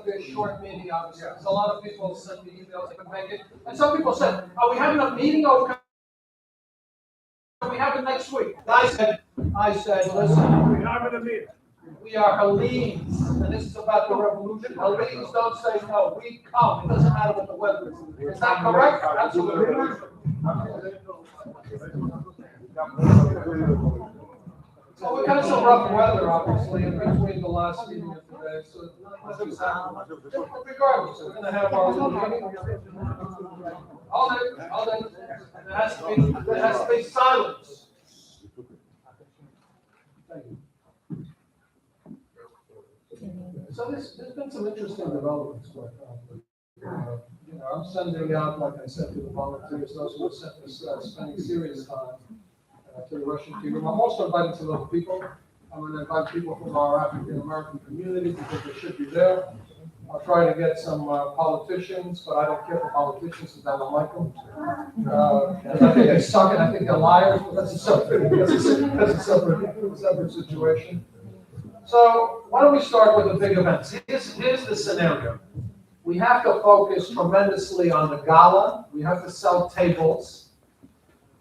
to be a short meeting, obviously, because a lot of people sent me emails, they couldn't make it. And some people said, are we having a meeting or can we have it next week? And I said, listen, We're having a meeting. we are Hellenes, and this is about the revolution. Hellenes don't say no, we come. It doesn't matter what the weather is. Is that correct? Absolutely. So we had some rough weather, obviously, in between the last meeting and today. So nothing's happening. Regardless, we're going to have our little meeting. All day. There has to be silence. Thank you. So there's been some interesting developments. I'm sending out, like I said, to the volunteers, those who are spending serious time to the Russian team. I'm also inviting some other people. I'm going to invite people from our African American community because they should be there. I'll try to get some politicians, but I don't care for politicians because I don't like them. I think they suck and I think they're liars, but that's a separate situation. So why don't we start with the big events? Here's the scenario. We have to focus tremendously on the gala. We have to sell tables.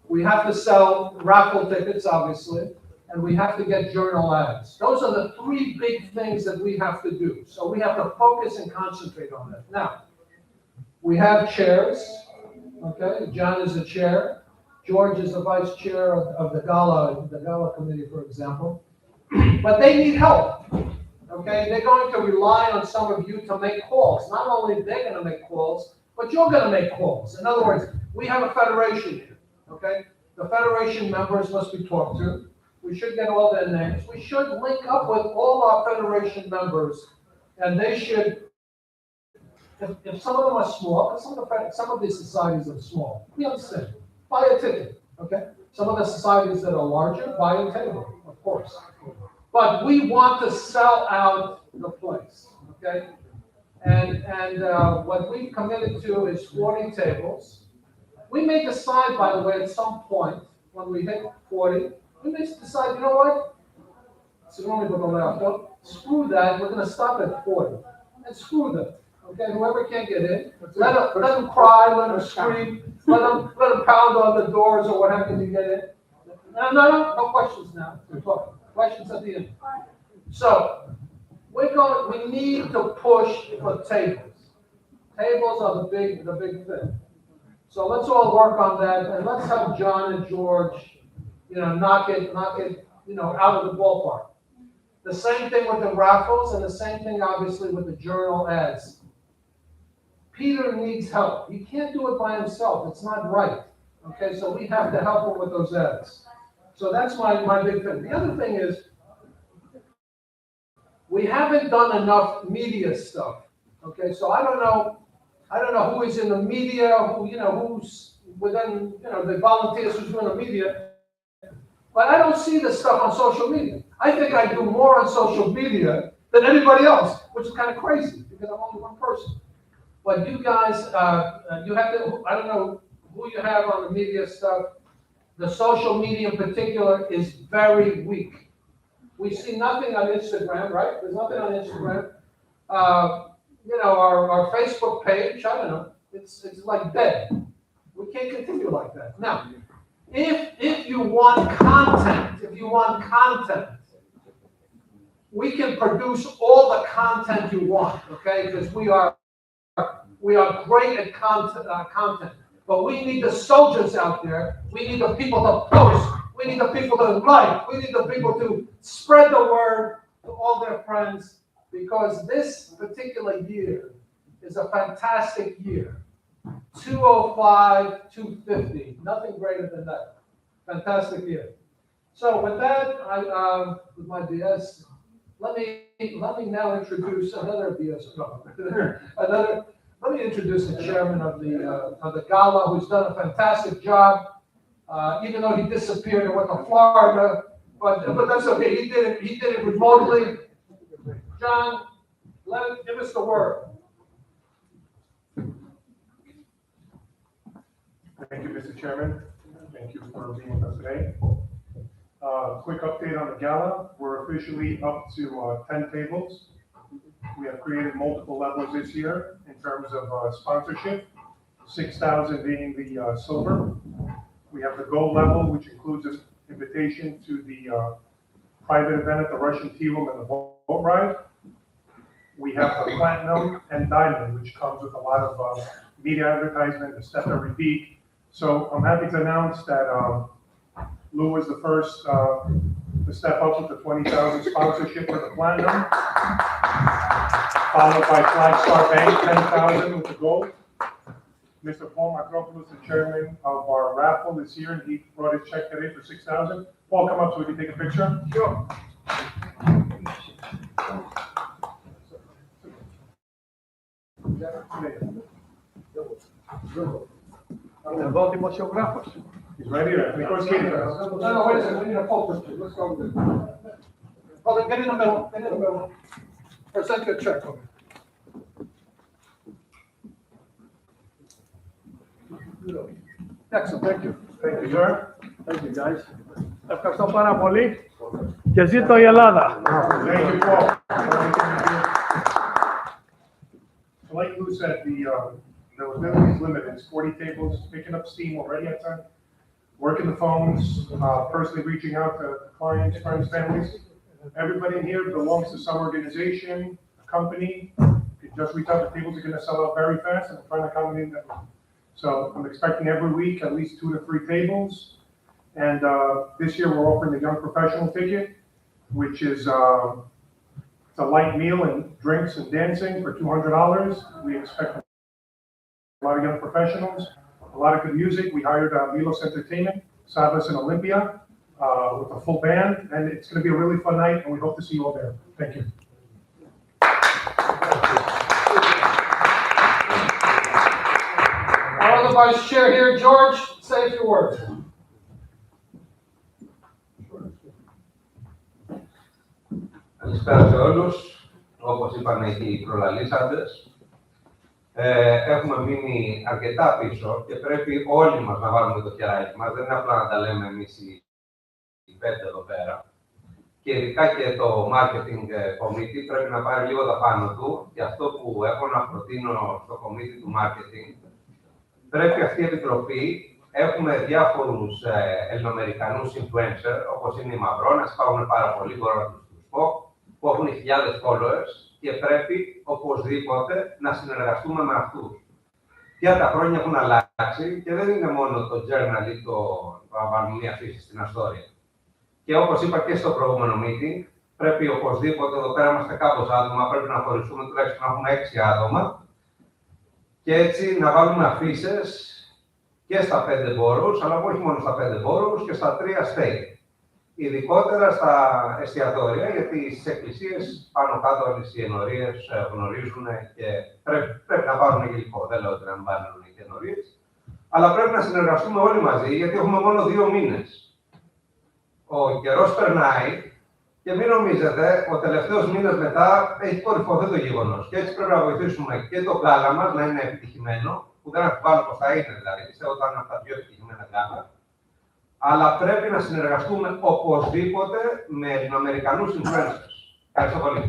We have to sell raffle tickets, obviously. And we have to get journal ads. Those are the three big things that we have to do. So we have to focus and concentrate on that. Now, we have chairs. Okay, John is the chair. George is the vice chair of the Gala Committee, for example. But they need help. Okay, they're going to rely on some of you to make calls. Not only they're going to make calls, but you're going to make calls. In other words, we have a federation here. Okay, the federation members must be talked to. We should get all their names. We should link up with all our federation members, and they should. If some of them are small, because some of these societies are small, we understand. Buy a ticket. Okay. Some of the societies that are larger, buy a table, of course. But we want to sell out the place, okay? And what we've committed to is 40 tables. We may decide, by the way, at some point, when we hit 40, we may decide, you know what? Screw that, we're going to stop at 40. And screw them, okay? Whoever can't get in, let them cry, let them scream, let them pound on the doors or what have you to get in. No questions now. Questions at the end. So we need to push for tables. Tables are the big thing. So let's all work on that, and let's have John and George, knock it, out of the ballpark. The same thing with the raffles, and the same thing, obviously, with the journal ads. Peter needs help. He can't do it by himself. It's not right. Okay, so we have to help him with those ads. So that's my big thing. The other thing is, we haven't done enough media stuff. Okay, so I don't know who is in the media, who's within, the volunteers who's doing the media. But I don't see this stuff on social media. I think I do more on social media than anybody else, which is kind of crazy because I'm only one person. But you guys, you have to, I don't know who you have on the media stuff. The social media in particular is very weak. We see nothing on Instagram, right? There's nothing on Instagram. Our Facebook page, I don't know, it's like dead. We can't continue like that. Now, if you want content, we can produce all the content you want, okay? Because we are great at content. But we need the soldiers out there. We need the people to post. We need the people to like. We need the people to spread the word to all their friends, because this particular year is a fantastic year. 205, 250, nothing greater than that. Fantastic year. So with that, with my BS, let me now introduce another BS. Let me introduce the chairman of the gala, who's done a fantastic job. Even though he disappeared and went to Florida, but that's okay. He did it remotely. John, give us the word. Thank you, Mr. Chairman. Thank you for being with us today. Quick update on the gala. We're officially up to 10 tables. We have created multiple levels this year in terms of sponsorship, 6,000 being the silver. We have the gold level, which includes an invitation to the private event at the Russian Tea Room and the boat ride. We have the platinum and diamond, which comes with a lot of media advertisement, a step every week. So I'm happy to announce that Lou was the first to step up with the 20,000 sponsorship for the platinum, followed by Flagstar Bank, 10,000 with the gold. Mr. Paul Makropoulos, the chairman of our raffle, is here, and he brought his check today for 6,000. Paul, come up so we can take a picture. Sure. Εδώ δημοσιογράφος. He's right here. Nico's here. No, wait a second, we need a photo too, let's go with it. Hold it, get in the middle, get in the middle. Present your check. Excellent, thank you. Thank you, sir. Thank you, guys. Ευχαριστώ πάρα πολύ και ζήτω η Ελλάδα. Thank you, Paul. Like Lou said, the availability is limited. It's 40 tables, picking up steam already at time, working the phones, personally reaching out to clients, friends, families. Everybody in here belongs to some organization, a company. You just reach out, the tables are going to sell out very fast, and I'm trying to accommodate them. So I'm expecting every week at least 2 to 3 tables. And this year we're offering the young professional ticket, which is it's a light meal and drinks and dancing for $200. We expect a lot of young professionals, a lot of good music. We hired Milos Entertainment, Savas and Olympia with a full band, and it's going to be a really fun night, and we hope to see you all there. Thank you. Our other vice chair here, George, say a few words. Καλησπέρα σε όλους. Όπως είπαν και οι προλαλήσαντες, έχουμε μείνει αρκετά πίσω και πρέπει όλοι μας να βάλουμε το χεράκι μας. Δεν είναι απλά να τα λέμε εμείς οι 5 εδώ πέρα. Και ειδικά και το Marketing Committee πρέπει να πάρει λίγο τα πάνω του. Και αυτό που έχω να προτείνω στο Committee του Marketing, πρέπει αυτή η επιτροπή, έχουμε διάφορους ελληνοαμερικανούς influencer, όπως είναι οι Μαυρώνες, υπάρχουν πάρα πολλοί, μπορώ να τους πω, που έχουν χιλιάδες followers και πρέπει οπωσδήποτε να συνεργαστούμε με αυτούς. Πια τα χρόνια έχουν αλλάξει και δεν είναι μόνο το journal ή το να βάλουμε μία φύση στην Αστόρια. Και όπως είπα και στο προηγούμενο meeting, πρέπει οπωσδήποτε, εδώ πέρα είμαστε κάπως άτομα, πρέπει να χωριστούμε τουλάχιστον να έχουμε 6 άτομα και έτσι να βάλουμε αφίσες και στα 5 μπόρους, αλλά όχι μόνο στα 5 μπόρους και στα 3 state. Ειδικότερα στα εστιατόρια, γιατί στις εκκλησίες πάνω κάτω όλες οι ενορίες γνωρίζουν και πρέπει να πάρουν υλικό. Δεν λέω ότι να μην πάρουν και ενορίες, αλλά πρέπει να συνεργαστούμε όλοι μαζί, γιατί έχουμε μόνο 2 μήνες. Ο καιρός περνάει και μην νομίζετε, ο τελευταίος μήνας μετά έχει κορυφωθεί το γεγονός. Και έτσι πρέπει να βοηθήσουμε και το γκάλα μας να είναι επιτυχημένο, που δεν αμφιβάλλω πως θα είναι δηλαδή, πιστεύω ότι θα είναι από τα πιο επιτυχημένα γκάλα. Αλλά πρέπει να συνεργαστούμε οπωσδήποτε με Ελληνοαμερικανούς influencers. Ευχαριστώ πολύ.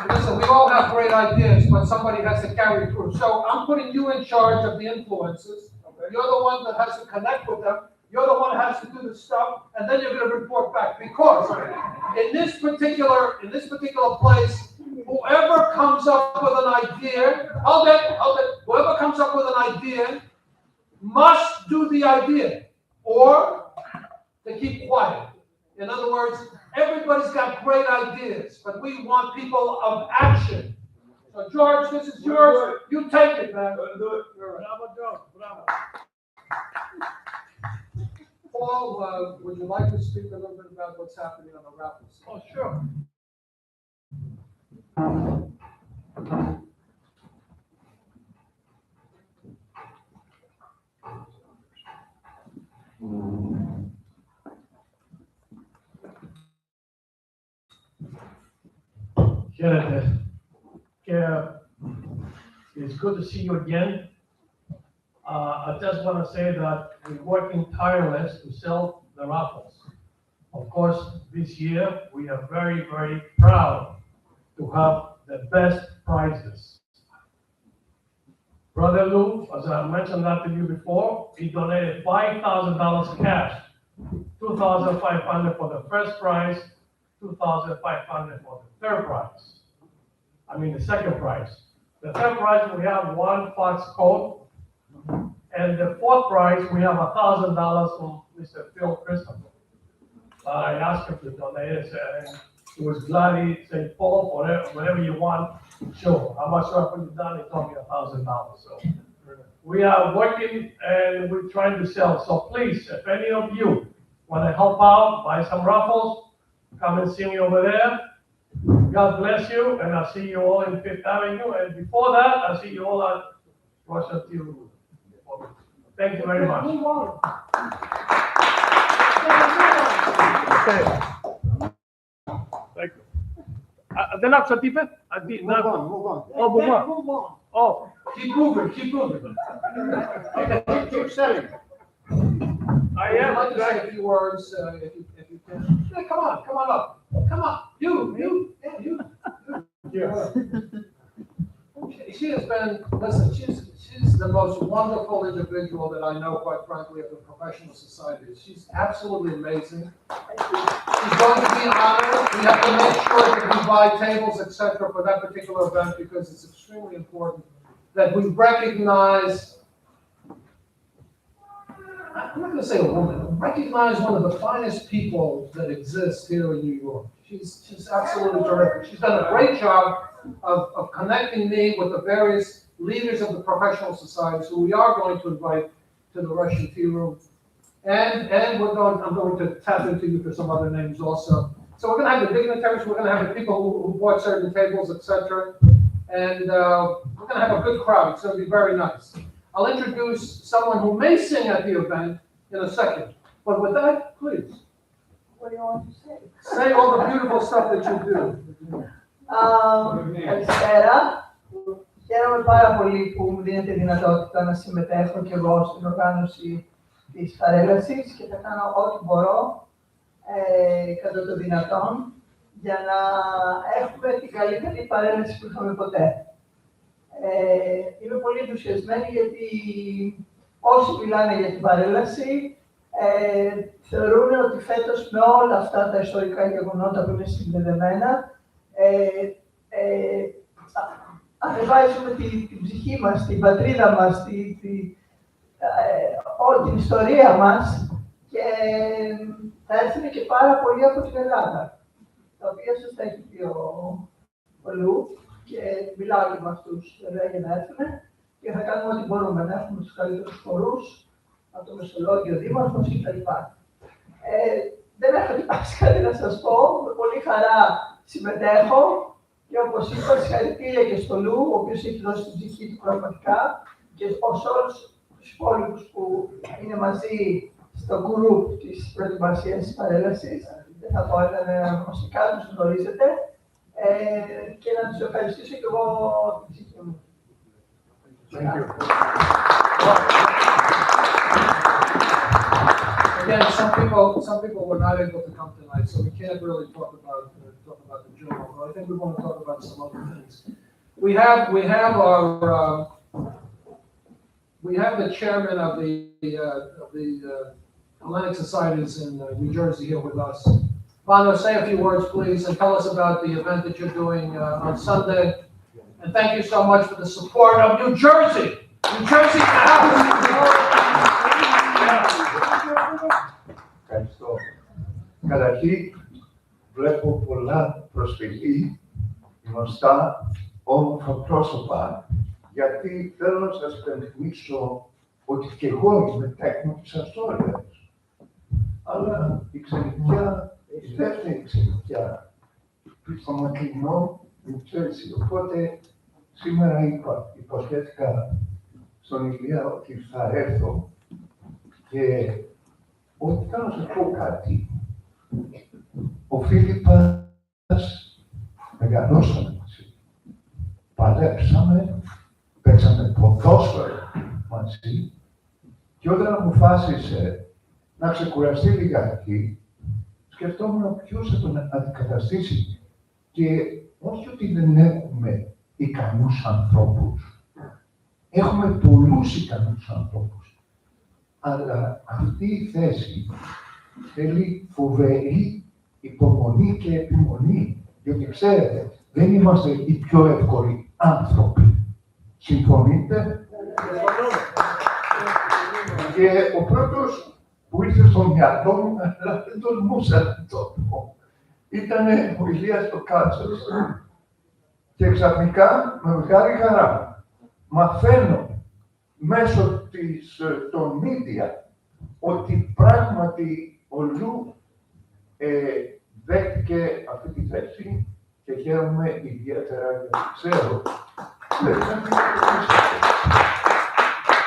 Listen, we all have great ideas, but somebody has to carry through. So I'm putting you in charge of the influencers. You're the one that has to connect with them. You're the one that has to do the stuff, and then you're going to report back. Because in this particular place, whoever comes up with an idea, whoever comes up with an idea must do the idea, or they keep quiet. In other words, everybody's got great ideas, but we want people of action. So George, this is yours. You take it, man. Bravo, George. Bravo. Paul, would you like to speak a little bit about what's happening on the raffle scene? Oh, sure. Χαίρετε. It's good to see you again. I just want to say that we're working tireless to sell the raffles. Of course, this year, we are very, very proud to have the best prizes. Brother Lou, as I mentioned that to you before, he donated $5,000 cash, $2,500 for the first prize, $2,500 for the third prize. I mean, the second prize. The third prize, we have one Fox coat, and the fourth prize, we have $1,000 from Mr. Phil Christopher. I asked him to donate it, and he was glad. He said, Paul, whatever you want, sure. How much work have you done? He told me $1,000. So we are working and we're trying to sell. So please, if any of you want to help out, buy some raffles, come and see me over there. God bless you, and I'll see you all in Fifth Avenue. And before that, I'll see you all at Russia TV. Thank you very much. Okay. Thank you. Δεν άκουσα τι είπε. Oh, move on. Oh, Keep moving. Keep selling. I'd like to say a few words, if you can. Yeah, come on up. Come on, you. Yes. She has been, listen, she's the most wonderful individual that I know, quite frankly, of the professional society. She's absolutely amazing. She's going to be honored. We have to make sure that we buy tables, etc., for that particular event, because it's extremely important that we recognize, I'm not going to say a woman, recognize one of the finest people that exist here in New York. She's absolutely terrific. She's done a great job of connecting me with the various leaders of the professional societies who we are going to invite to the Russian Tea Room. And I'm going to tap into you for some other names also. So we're going to have the dignitaries, we're going to have the people who bought certain tables, etc. And we're going to have a good crowd. It's going to be very nice. I'll introduce someone who may sing at the event in a second. But with that, please. What do you want to say? Say all the beautiful stuff that you do. Καλησπέρα. Χαίρομαι πάρα πολύ που μου δίνετε δυνατότητα να συμμετέχω και εγώ στην οργάνωση της παρέλασης και θα κάνω ό,τι μπορώ κατά το δυνατόν για να έχουμε την καλύτερη παρέλαση που είχαμε ποτέ. Είμαι πολύ ενθουσιασμένη γιατί όσοι μιλάνε για την παρέλαση θεωρούν ότι φέτος με όλα αυτά τα ιστορικά γεγονότα που είναι συνδεδεμένα ανεβάζουμε την ψυχή μας, την πατρίδα μας, όλη την ιστορία μας και θα έρθουν και πάρα πολλοί από την Ελλάδα, τα οποία σας τα έχει πει ο Λου και μιλάω και με αυτούς βέβαια για να έρθουν και θα κάνουμε ό,τι μπορούμε να έχουμε τους καλύτερους χορούς από το Μεσολόγιο Δήμαρχος κτλ. Δεν έχω ετοιμάσει κάτι να σας πω, με πολύ χαρά συμμετέχω και όπως είπα, συγχαρητήρια και στο Λου, ο οποίος έχει δώσει την ψυχή του πραγματικά και σε όλους τους υπόλοιπους που είναι μαζί στο γκρουπ της προετοιμασίας της παρέλασης. Δεν θα πω ένα γνωστικά, τους γνωρίζετε και να τους ευχαριστήσω και εγώ την ψυχή μου. Again, some people were not able to come tonight, so we can't really talk about the general. But I think we want to talk about some other things. We have the chairman of the Hellenic societies in New Jersey here with us. Vano, say a few words, please, and tell us about the event that you're doing on Sunday. And thank you so much for the support of New Jersey. New Jersey house. Ευχαριστώ. Καταρχήν, βλέπω πολλά προσφυλή, γνωστά, όμορφα πρόσωπα, γιατί θέλω να σας υπενθυμίσω ότι και εγώ είμαι τέκνο της Αστόρειας. Αλλά η ξενιτιά, η δεύτερη ξενιτιά, στο μακρινό New Jersey. Οπότε, σήμερα υποσχέθηκα στον Ηλία ότι θα έρθω και ότι θέλω να σας πω κάτι. Ο Φίλιππας μεγαλώσαμε μαζί. Παλέψαμε, παίξαμε ποδόσφαιρο μαζί και όταν αποφάσισε να ξεκουραστεί λιγάκι, σκεφτόμουν ποιος θα τον αντικαταστήσει. Και όχι ότι δεν έχουμε ικανούς ανθρώπους. Έχουμε πολλούς ικανούς ανθρώπους. Αλλά αυτή η θέση θέλει φοβερή υπομονή και επιμονή. Διότι ξέρετε, δεν είμαστε οι πιο εύκολοι άνθρωποι. Συμφωνείτε? Και ο πρώτος που ήρθε στο μυαλό μου, αλλά δεν τολμούσα να το πω, ήταν ο Ηλίας το Κάτσος. Και ξαφνικά, με μεγάλη χαρά, μαθαίνω μέσω των media ότι πράγματι ο Λου δέχτηκε αυτή τη θέση και χαίρομαι ιδιαίτερα γιατί ξέρω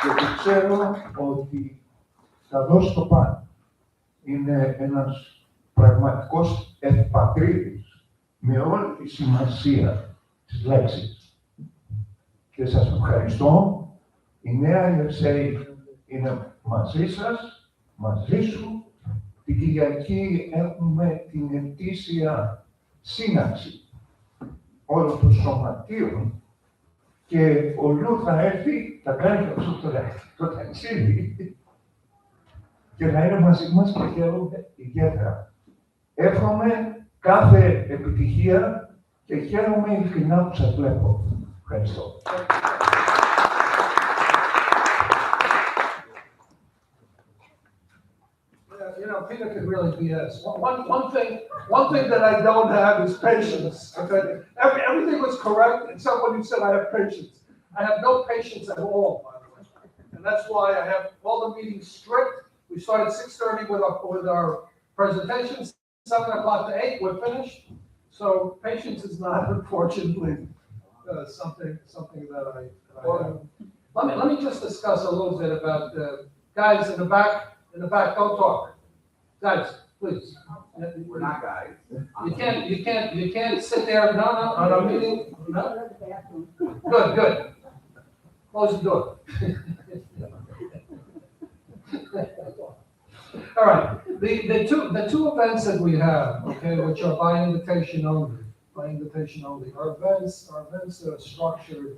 γιατί ξέρω ότι θα δώσει το πάνω. Είναι ένας πραγματικός ευπατρίδης με όλη τη σημασία της λέξης. Και σας ευχαριστώ. Η νέα USA είναι μαζί σας, μαζί σου. Την Κυριακή έχουμε την ετήσια σύναξη όλων των σωματείων και ο Λου θα έρθει, θα κάνει αυτό το ταξίδι και θα είναι μαζί μας και χαίρομαι ιδιαίτερα. Εύχομαι κάθε επιτυχία και χαίρομαι ειλικρινά που σας βλέπω. Ευχαριστώ. You know, Peter could really BS. One thing that I don't have is patience. Okay, everything was correct except when you said I have patience. I have no patience at all, by the way, and that's why I have all the meetings strict. We start at 6:30 with our presentations. 7 o'clock to 8, we're finished. So patience is not, unfortunately, something that I have. Let me just discuss a little bit about guys in the back. In the back, don't talk. Guys, please. We're not guys. You can't sit there, no, on our meeting, no? Good. Close the door. All right, the two events that we have, okay, which are by invitation only, are events that are structured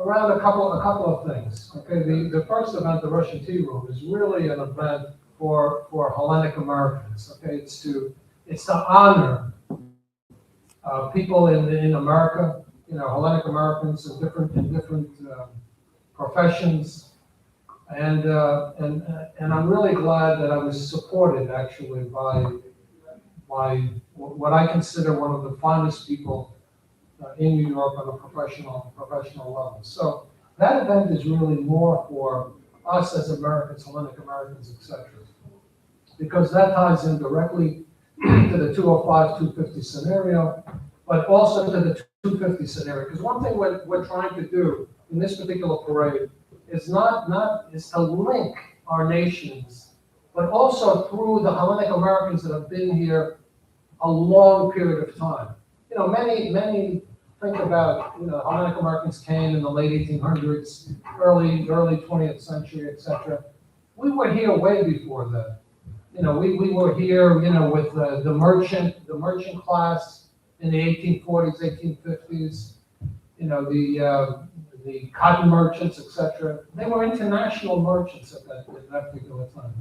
around a couple of things. Okay, the first event, the Russian Tea Room, is really an event for Hellenic Americans. Okay, it's to honor people in America, you know, Hellenic Americans in different professions, and I'm really glad that I was supported actually by what I consider one of the finest people in New York on a professional level. So that event is really more for us as Americans, Hellenic Americans, etc. Because that ties in directly to the 205-250 scenario, but also to the 250 scenario. Because one thing we're trying to do in this particular parade is is to link our nations, but also through the Hellenic Americans that have been here a long period of time. You know, many think about, you know, Hellenic Americans came in the late 1800s, early 20th century, etc. We were here way before that. You know, we were here, you know, with the merchant class in the 1840s, 1850s. You know, the cotton merchants, etc. They were international merchants at that particular time.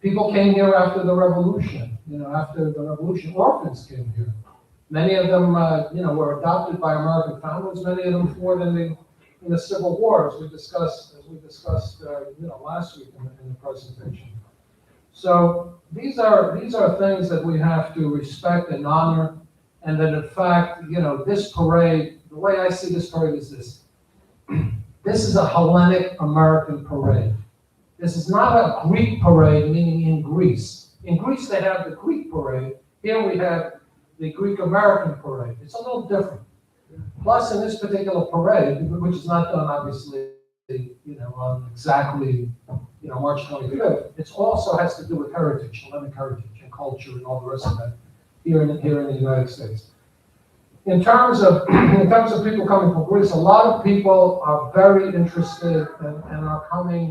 People came here after the revolution. You know, after the revolution, orphans came here. Many of them, you know, were adopted by American families. Many of them fought in the Civil War, as we discussed, you know, last week in the presentation. So these are things that we have to respect and honor, and that in fact, you know, this parade, the way I see this parade is this. This is a Hellenic American parade. This is not a Greek parade, meaning in Greece. In Greece, they have the Greek parade. Here we have the Greek American parade. It's a little different. Plus, in this particular parade, which is not done obviously, you know, on exactly, you know, March 25th, it also has to do with heritage, Hellenic heritage and culture and all the rest of that here in the United States. In terms of people coming from Greece, a lot of people are very interested and are coming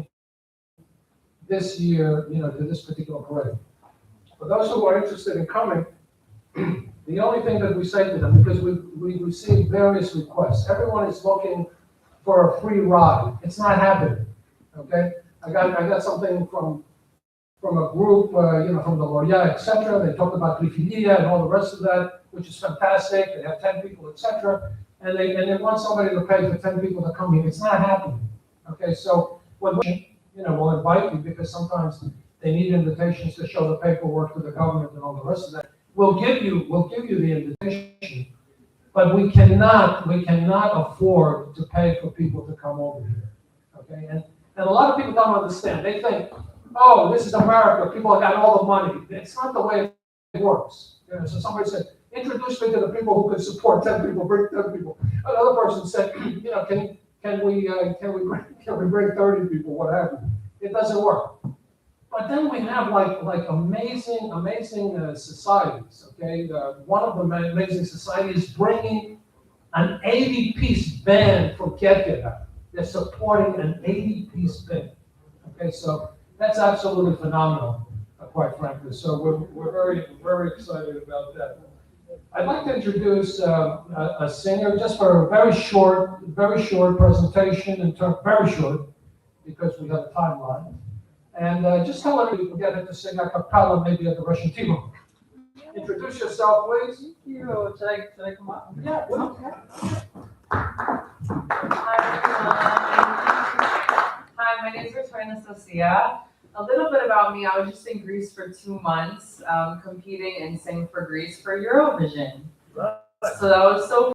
this year, you know, to this particular parade. For those who are interested in coming, the only thing that we say to them, because we receive various requests, everyone is looking for a free ride. It's not happening, okay? I got something from a group, from the Laureate, et cetera. They talked about Trifilia and all the rest of that, which is fantastic. They have 10 people, et cetera. And they want somebody to pay for 10 people to come here. It's not happening, okay? So we'll invite you because sometimes they need invitations to show the paperwork to the government and all the rest of that. We'll give you the invitation, but we cannot afford to pay for people to come over here, okay? And a lot of people don't understand. They think, oh, this is America. People have got all the money. It's not the way it works. So somebody said, introduce me to the people who could support 10 people, bring 10 people. Another person said, can we bring 30 people, what have you? It doesn't work. But then we have like amazing societies, okay? One of the amazing societies is bringing an 80-piece band from Katerina. They're supporting an 80-piece band, okay? So that's absolutely phenomenal, quite frankly. So we're very, very excited about that. I'd like to introduce a singer just for a very short presentation, very short, because we have a timeline. And just tell everybody to get her to sing a cappella, maybe at the Russian Tivoli. Introduce yourself, please. Thank you. Should I come up? Yeah. Okay. Hi, my name is Katerina. A little bit about me. I was just in Greece for 2 months, competing and singing for Greece for Eurovision. So that was so